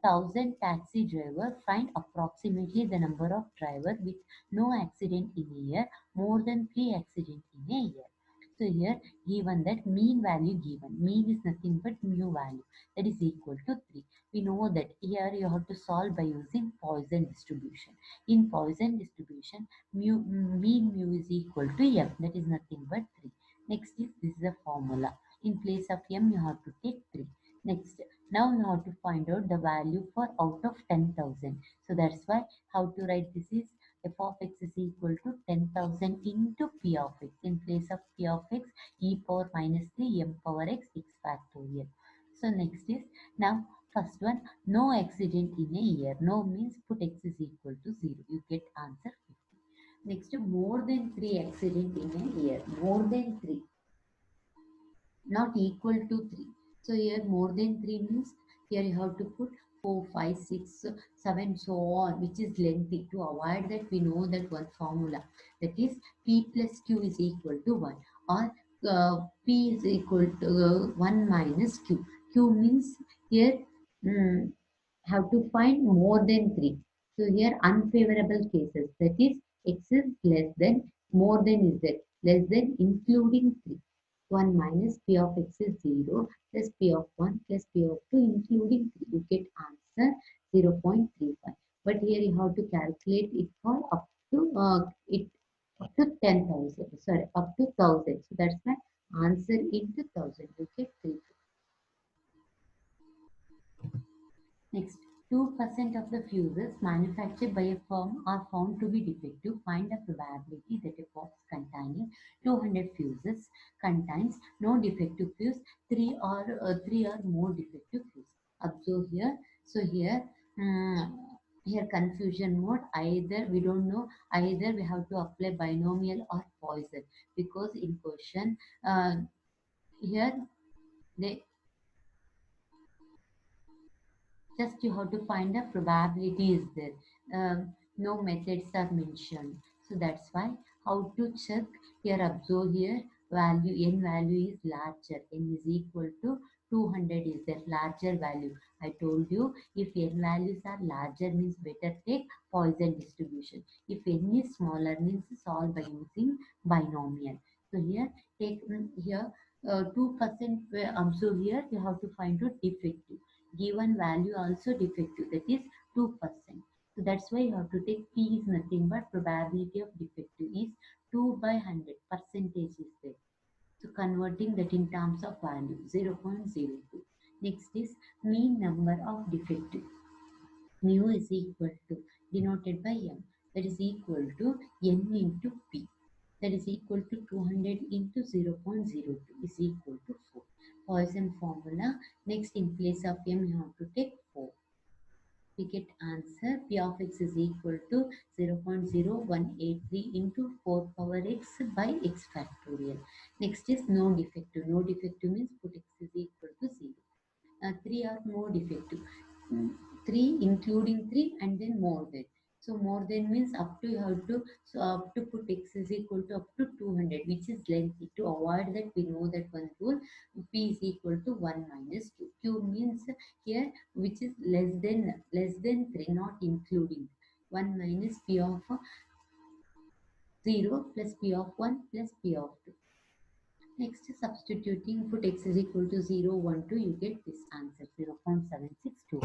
1,000 taxi driver, find approximately the number of drivers with no accident in a year, more than 3 accidents in a year. So here given that mean value given. Mean is nothing but mu value, that is equal to 3. We know that here you have to solve by using Poisson distribution. In Poisson distribution, mean mu is equal to m, that is nothing but 3. Next is, this is a formula. In place of m you have to take 3. Next, now you have to find out the value for out of 10,000. So that's why how to write this is f of x is equal to 10,000 into p of x. In place of p of x, e power minus 3 m power x factorial. So next is, now first one, no accident in a year. No means put x is equal to 0. You get answer 50. Next, more than 3 accident in a year. More than 3, not equal to 3. So here more than 3 means here you have to put 4, 5, 6, 7, so on, which is lengthy. To avoid that, we know that one formula, that is P plus Q is equal to 1, or P is equal to 1 minus Q. Q means here have to find more than 3. So here unfavorable cases, that is x is less than, more than is that, less than including 3. 1 minus p of x is 0 plus p of 1 plus p of 2 including 3. You get answer 0.35. But here you have to calculate it for up to it up to 10,000. Sorry, up to 1,000. So that's my answer into 1,000. You get 3. Next, 2% of the fuses manufactured by a firm are found to be defective. Find the probability that a box containing 200 fuses contains no defective fuse, 3 or more defective fuse. Observe here. So here, here confusion mode. Either we don't know. Either we have to apply binomial or Poisson, because in question here they just you have to find the probability is there. No methods are mentioned. So that's why how to check here, observe here, value n value is larger, n is equal to 200 is the larger value. I told you if n values are larger means better take Poisson distribution. If n is smaller means solve by using binomial. So here take here 2% observe here, you have to find out defective. Given value also defective, that is 2%. So that's why you have to take P is nothing but probability of defective is 2 by 100 percentage is there. So converting that in terms of value 0.02. Next is mean number of defective. Mu is equal to denoted by M, that is equal to N into P, that is equal to 200 into 0.02 is equal to 4. Poisson formula. Next, in place of M you have to take 4. We get answer P of x is equal to 0.0183 into 4 power x by x factorial. Next is no defective. No defective means put x is equal to 0. 3 are more defective. 3 including 3 and then more than. So more than means up to you have to, so up to put x is equal to up to 200, which is lengthy. To avoid that, we know that one rule, p is equal to 1 minus q. Q means here which is less than 3, not including. 1 minus p of 0 plus p of 1 plus p of 2. Next, substituting, put x is equal to 0, 1, 2, you get this answer 0.762.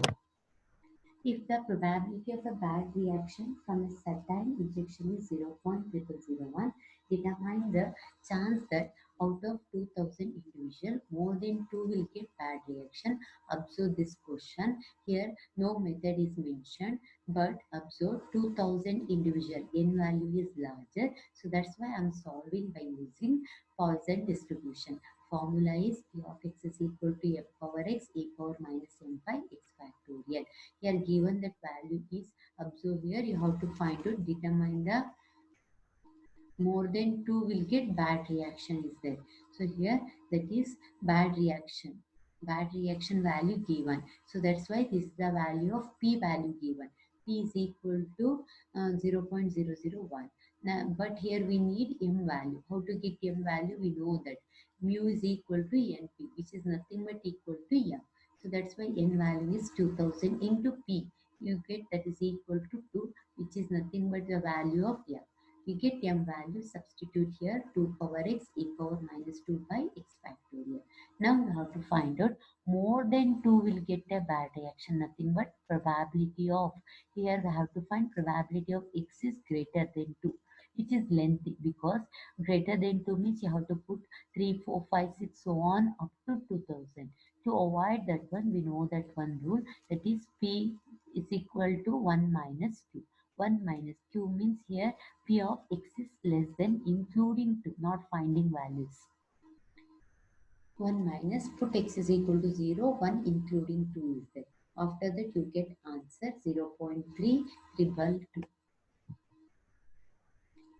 If the probability of a bad reaction from a certain injection is 0.0001, determine the chance that out of 2000 individuals, more than 2 will get bad reaction. Observe this question. Here, no method is mentioned, but observe 2000 individual. N value is larger. So that's why I'm solving by using Poisson distribution. Formula is P of x is equal to f power x e power minus m by x factorial. Here given that value is, observe here you have to find out, determine the more than 2 will get bad reaction is there. So here that is bad reaction value given. So that's why this is the value of p value given. P is equal to 0.001. Now, but here we need m value. How to get m value? We know that mu is equal to np, which is nothing but equal to m. So that's why n value is 2000 into p. You get that is equal to 2, which is nothing but the value of m. We get m value, substitute here 2 power x e power minus 2 by x factorial. Now we have to find out more than 2 will get a bad reaction, nothing but probability of, here we have to find probability of x is greater than 2, which is lengthy, because greater than 2 means you have to put 3, 4, 5, 6, so on up to 2000. To avoid that one, we know that one rule, that is p is equal to 1 minus q. 1 minus q means here p of x is less than including 2, not finding values. 1 minus, put x is equal to 0, 1 including 2 is there. After that you get answer 0.322.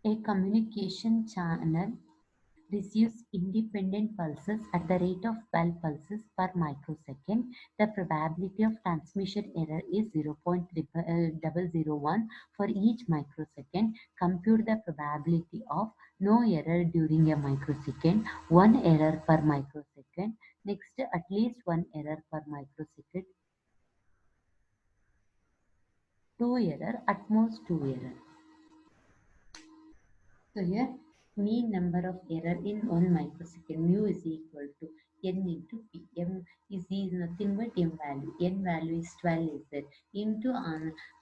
A communication channel receives independent pulses at the rate of 12 pulses per microsecond. The probability of transmission error is 0.001 for each microsecond. Compute the probability of no error during a microsecond, 1 error per microsecond. Next, at least 1 error per microsecond, 2 error, at most 2 error. So here mean number of error in 1 microsecond, mu is equal to n into p. M is nothing but m value. N value is 12 is there, into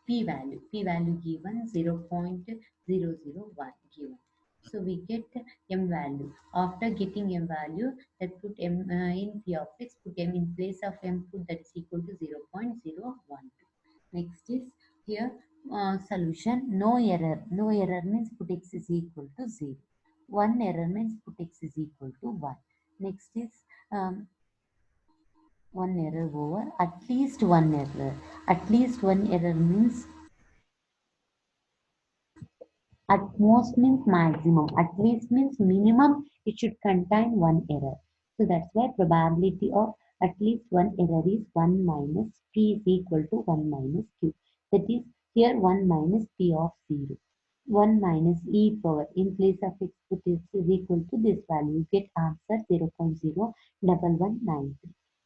p value. P value given 0.001 given. So we get m value. After getting m value, that put m in p of x, put m in place of m, put that is equal to 0.012. Next is here solution, no error. No error means put x is equal to 0. 1 error means put x is equal to 1. Next is 1 error over at least 1 error. At least 1 error means, at most means maximum. At least means minimum, it should contain 1 error. So that's why probability of at least 1 error is 1 minus p is equal to 1 minus q. That is here 1 minus p of 0. 1 minus e power, in place of x, put is equal to this value. You get answer 0.01193.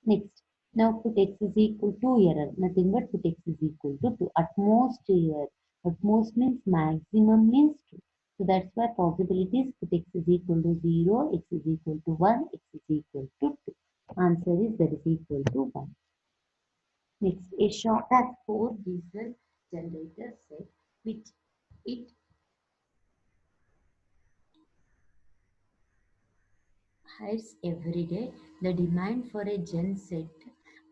Next, now put x is equal to error. Nothing but put x is equal to 2. At most error. At most means maximum means 2. So that's why possibilities, put x is equal to 0, x is equal to 1, x is equal to 2. Answer is that is equal to 1. Next, a shop has 4 diesel generator set which it hires every day. The demand for a gen set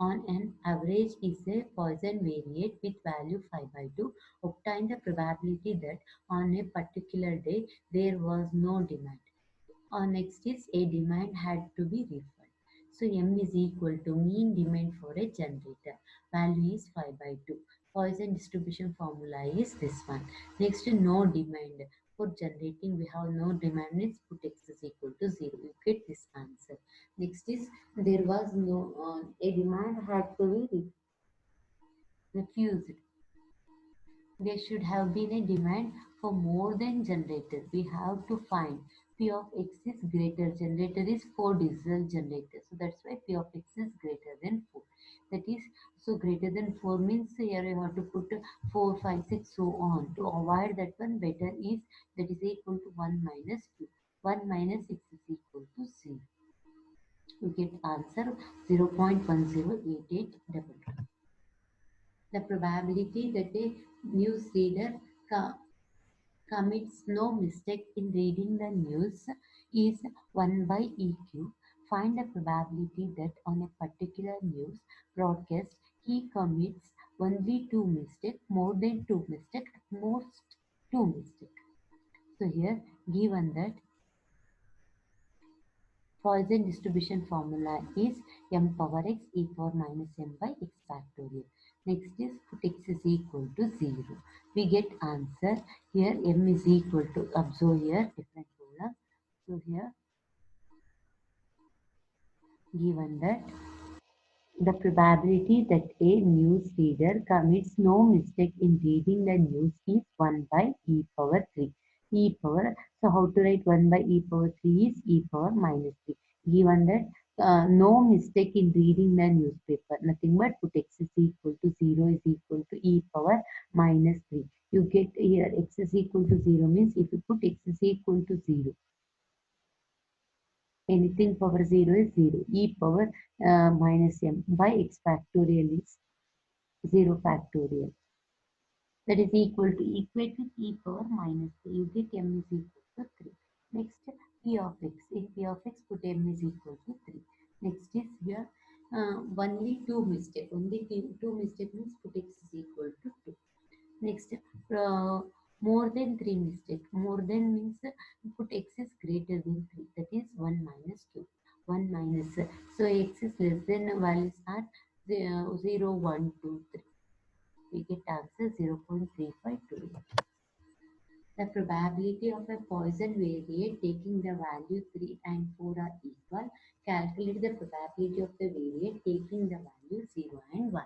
on an average is a Poisson variate with value 5 by 2. Obtain the probability that on a particular day there was no demand. Next is a demand had to be refilled. So M is equal to mean demand for a generator. Value is 5 by 2. Poisson distribution formula is this one. Next, no demand. For generating, we have no demand means put x is equal to 0. You get this answer. Next is there was no a demand had to be refused. There should have been a demand for more than generator. We have to find P of X is greater. Generator is 4 diesel generator. So that's why P of X is greater than 4. That is, so greater than 4 means here you have to put 4, 5, 6, so on. To avoid that one, better is that is equal to 1 minus 2. 1 minus 6 is equal to 0. You get answer 0.108822. The probability that a newsreader commits no mistake in reading the news is 1 by EQ. Find the probability that on a particular news broadcast he commits only 2 mistakes, more than 2 mistakes, at most 2 mistakes. So here given that Poisson distribution formula is m power x e power minus m by x factorial. Next is put x is equal to 0. We get answer here m is equal to, observe here different ruler. So here given that the probability that a news reader commits no mistake in reading the news is 1 by e power 3. E power, so how to write 1 by e power 3 is e power minus 3. Given that no mistake in reading the newspaper, nothing but put x is equal to 0 is equal to e power minus 3. You get here x is equal to 0 means if you put x is equal to 0, anything power 0 is 0. E power minus m by x factorial is 0 factorial. That is equal to equate with e power minus 3. You get m is equal to 3. Next, p of x. In p of x, put m is equal to 3. Next is here only 2 mistake. Only 2 mistake means put x is equal to 2. Next, more than 3 mistake. More than means put x is greater than 3. That is 1 minus 2. 1 minus. So x is less than values are 0, 1, 2, 3. We get answer 0.352. The probability of a Poisson variate taking the value 3 and 4 are equal. Calculate the probability of the variate taking the value 0 and 1.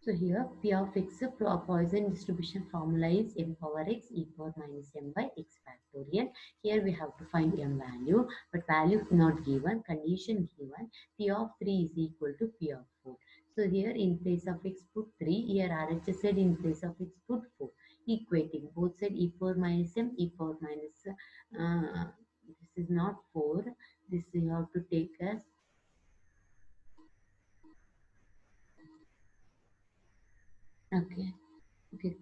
So here P of x Poisson distribution formula is m power x e power minus m by x factorial. Here we have to find m value, but value not given, condition given. P of 3 is equal to P of 4. So here in place of x put 3, here RHS said in place of x put 4. Equating both side e power minus m, e power minus, this is not 4, this you have to take as, okay, okay.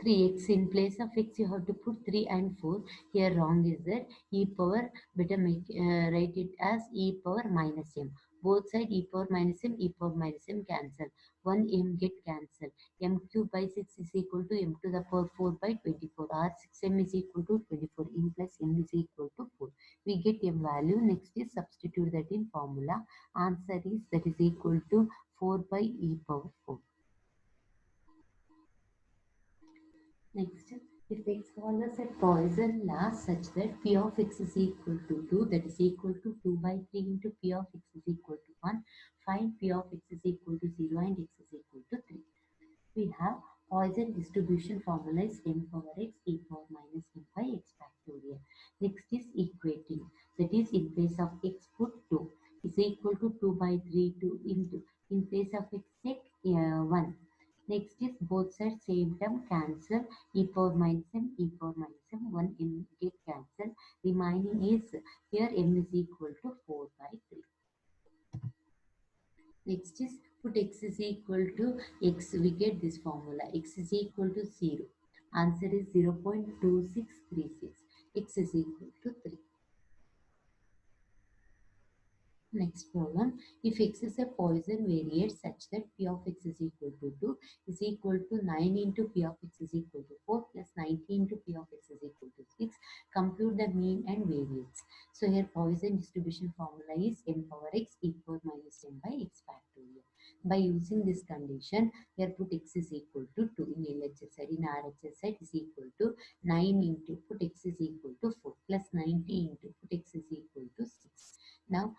3x in place of x you have to put 3 and 4. Here wrong is that e power, better make write it as e power minus m. Both side e power minus m, e power minus m cancel. 1 m get cancelled. M cube by 6 is equal to m to the power 4 by 24, or 6m is equal to 24. M plus m is equal to 4. We get m value. Next is substitute that in formula. Answer is that is equal to 4 by e power 4. Next, if x follows a Poisson law such that P of x is equal to 2, that is equal to 2 by 3 into P of x is equal to 1, find P of x is equal to 0 and x is equal to 3. We have Poisson distribution formula is m power x e power minus m by x factorial. Next is equating, that is in place of x put 2 is equal to 2 by 3 2 into, in place of x take 1. Next is both sides same term cancel, e power minus m, e power minus m, 1 m get cancelled. Remaining is here m is equal to 4 by 3. Next is put x is equal to x. We get this formula. X is equal to 0. Answer is 0.2636. X is equal to 3. Next problem. If x is a Poisson variate such that P of x is equal to 2 is equal to 9 into P of x is equal to 4 plus 90 into P of x is equal to 6. Compute the mean and variance. So here Poisson distribution formula is m power x e power minus m by x factorial. By using this condition, here put x is equal to 2 in LHS side. In RHS side is equal to 9 into put x is equal to 4 plus 90 into put x is equal to 6. Now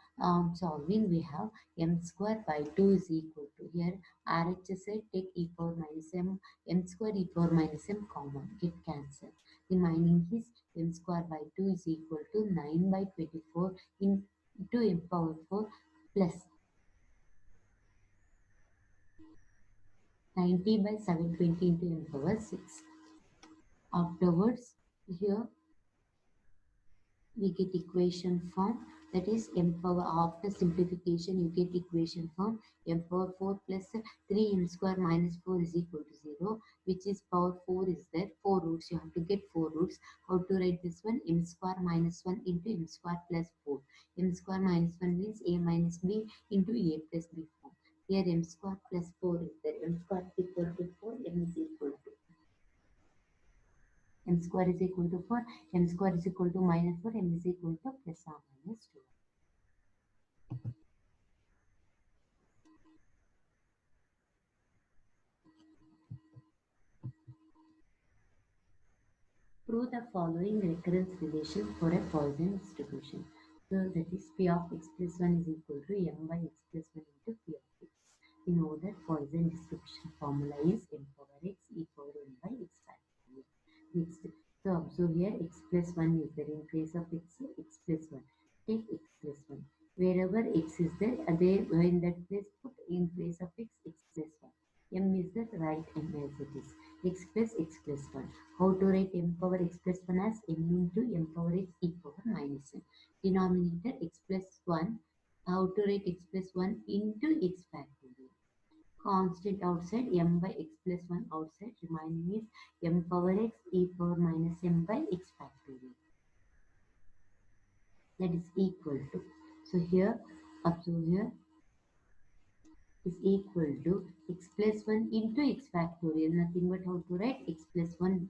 solving, we have m square by 2 is equal to, here RHS side take e power minus m square e power minus m common, get cancel. Remaining is m square by 2 is equal to 9 by 24 into m power 4 plus 90 by 720 into m power 6. Afterwards, here we get equation form, that is m power, after simplification you get equation form m power 4 plus 3m square minus 4 is equal to 0, which is power 4 is there, 4 roots, you have to get 4 roots. How to write this one? M square minus 1 into m square plus 4. M square minus 1 means a minus b into a plus b form. Here m square plus 4 is there, m square is equal to 4, m is equal to m square is equal to 4, m square is equal to minus 4, m is equal to plus or minus 2. Prove the following recurrence relation for a Poisson distribution. So that is P of x plus 1 is equal to m by x plus 1 into P of x. We know that Poisson distribution formula is m power x e power m by x factorial. Next, so observe here x plus 1 is there in place of x plus 1. Take x plus 1. Wherever x is there, in that place put in place of x plus 1. M is the right m as it is. X plus 1. How to write m power x plus 1 as m into m power x e power minus n. Denominator x plus 1. How to write x plus 1 into x factorial. Constant outside m by x plus 1 outside. Remaining is m power x e power minus m by x factorial. That is equal to. So here, observe here, is equal to x plus 1 into x factorial, nothing but how to write x plus 1,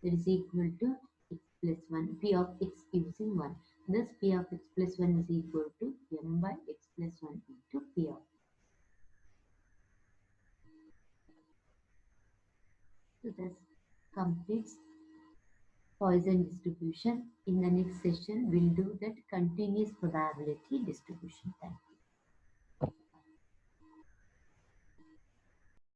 that is equal to x plus 1, p of x using 1. Thus p of x plus 1 is equal to m by x plus 1 into p of. So this completes Poisson distribution. In the next session, we'll do that continuous probability distribution. Thank you.